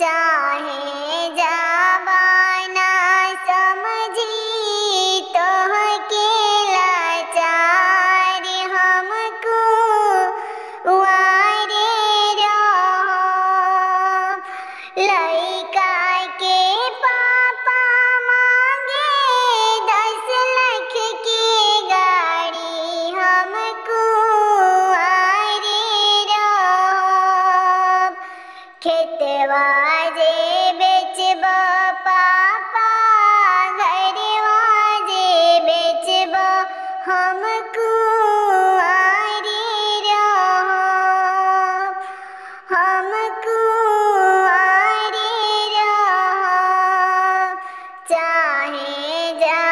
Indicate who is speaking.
Speaker 1: चाहे जाबाना समझी तोहके लाचार हमको वारे रहो। लइका के पापा मांगे 10 लाख की गाड़ी हमको वारे रहो। खेतवा जे बेचब पापा घरवा जे बेचब हमको वारे रहो। हमको वारे रहो। चाहे जा